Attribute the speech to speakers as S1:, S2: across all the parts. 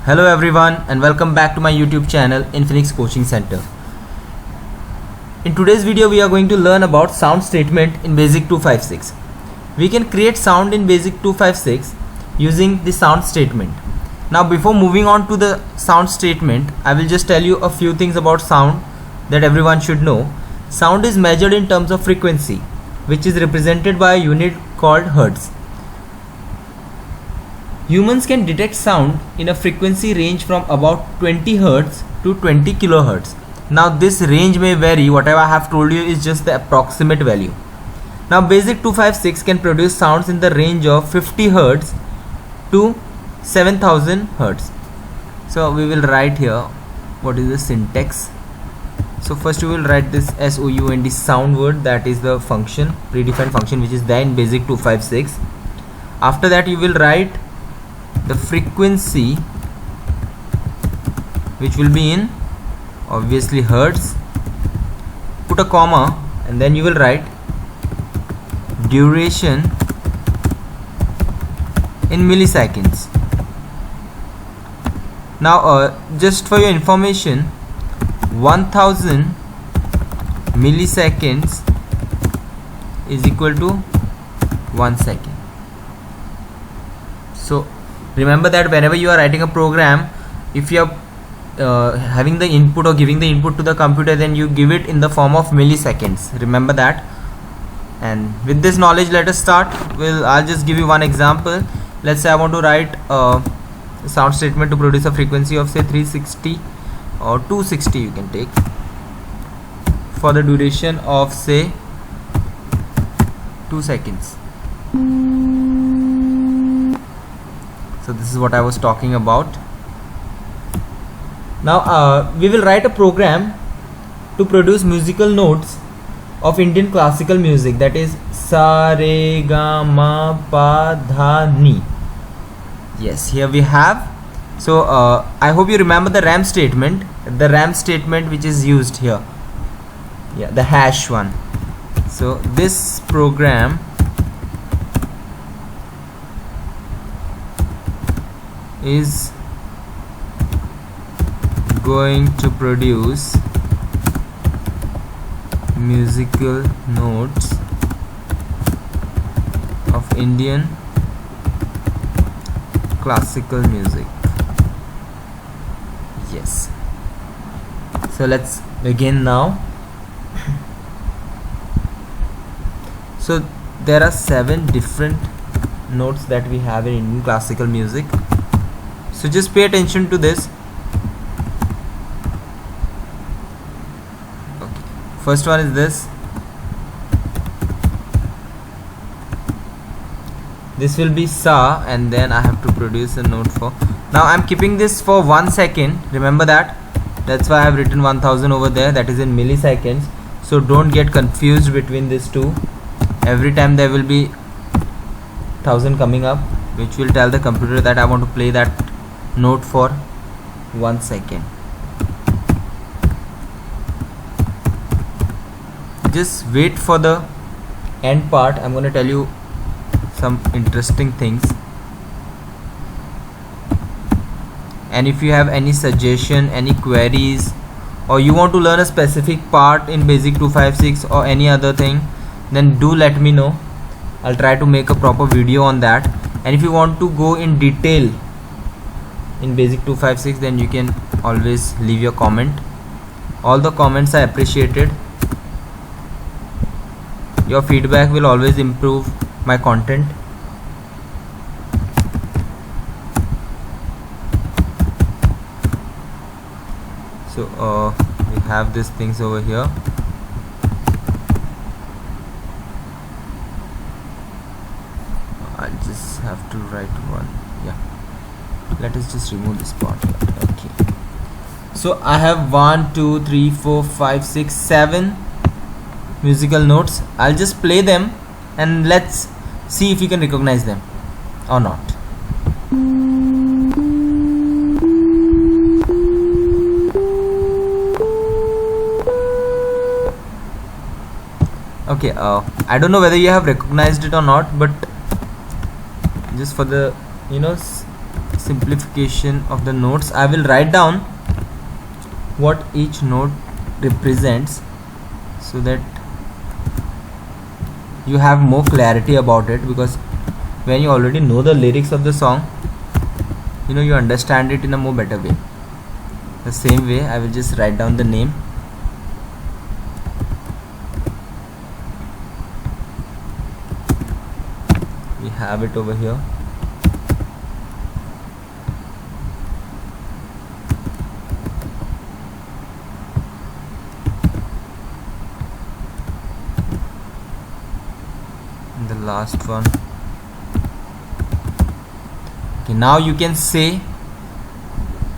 S1: Hello everyone and welcome back to my YouTube channel Infinix Coaching Center. In today's video we are going to learn about sound statement in Basic 256. We can create sound in Basic 256 using the sound statement. Now before moving on to the sound statement, I will just tell you a few things about sound that everyone should know. Sound is measured in terms of frequency, which is represented by a unit called Hertz. Humans can detect sound in a frequency range from about 20 Hz to 20 kHz. Now this range may vary, whatever I have told you is just the approximate value. Now Basic 256 can produce sounds in the range of 50 Hz to 7000 Hz. So we will write here what is the syntax. So first we will write this sound sound word, that is the function, predefined function which is there in Basic 256. After that you will write the frequency, which will be in obviously Hertz, put a comma, and then you will write duration in milliseconds. Now just for your information, 1000 milliseconds is equal to 1 second. So remember that whenever you are writing a program, if you are having the input or giving the input to the computer, then you give it in the form of milliseconds. Remember that. And with this knowledge, let us start. I'll just give you one example. Let's say I want to write a sound statement to produce a frequency of say 360 or 260, you can take, for the duration of say 2 seconds. So this is what I was talking about. Now we will write a program to produce musical notes of Indian classical music, that is sa re ga ma pa dha ni. Yes, here we have. So I hope you remember the RAM statement, which is used here. Yeah, the hash one. So this program is going to produce musical notes of Indian classical music. Yes. So let's begin now. So there are 7 different notes that we have in Indian classical music. So just pay attention to this. Okay. First one is this. This will be sa, and then I have to produce a note for. Now I am keeping this for 1 second. Remember that. That's why I have written 1000 over there. That is in milliseconds. So don't get confused between these two. Every time there will be 1000 coming up, which will tell the computer that I want to play that note for 1 second. Just wait for the end part. I'm going to tell you some interesting things, and if you have any suggestion, any queries, or you want to learn a specific part in Basic 256 or any other thing, then do let me know. I'll try to make a proper video on that. And if you want to go in detail in Basic 256, then you can always leave your comment. All the comments are appreciated. Your feedback will always improve my content. So we have these things over here. I just have to write one. Yeah, let us just remove this part. Okay, so I have 1 2 3 4 5 6 7 musical notes. I'll just play them and let's see if you can recognize them or not. Okay, I don't know whether you have recognized it or not, but just for the simplification of the notes. I will write down what each note represents so that you have more clarity about it, because when you already know the lyrics of the song, you understand it in a more better way. The same way I will just write down the name. We have it over here. And the last one. Okay, now you can say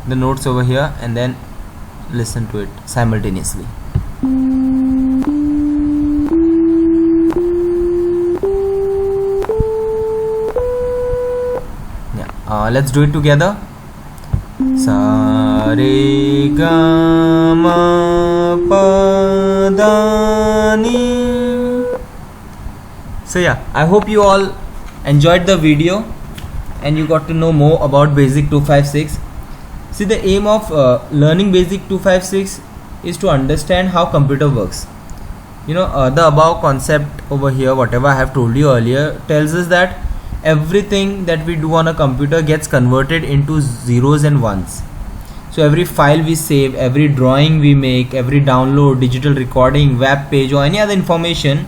S1: the notes over here and then listen to it simultaneously. Yeah, let's do it together. Sa re ga ma pa da ni. So yeah, I hope you all enjoyed the video and you got to know more about Basic 256. See, the aim of learning Basic 256 is to understand how computer works. The above concept over here, whatever I have told you earlier, tells us that everything that we do on a computer gets converted into zeros and ones. So every file we save, every drawing we make, every download, digital recording, web page or any other information,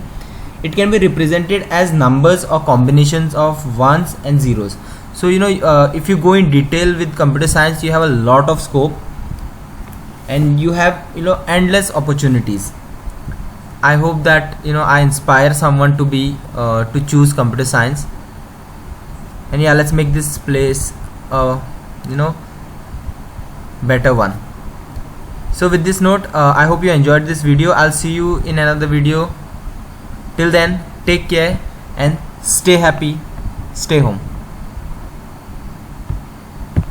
S1: it can be represented as numbers or combinations of ones and zeros. So if you go in detail with computer science, you have a lot of scope and you have endless opportunities. I hope that I inspire someone to be to choose computer science. And yeah, let's make this place better one. So with this note, I hope you enjoyed this video. I'll see you in another video. Till then, take care and stay happy, stay home.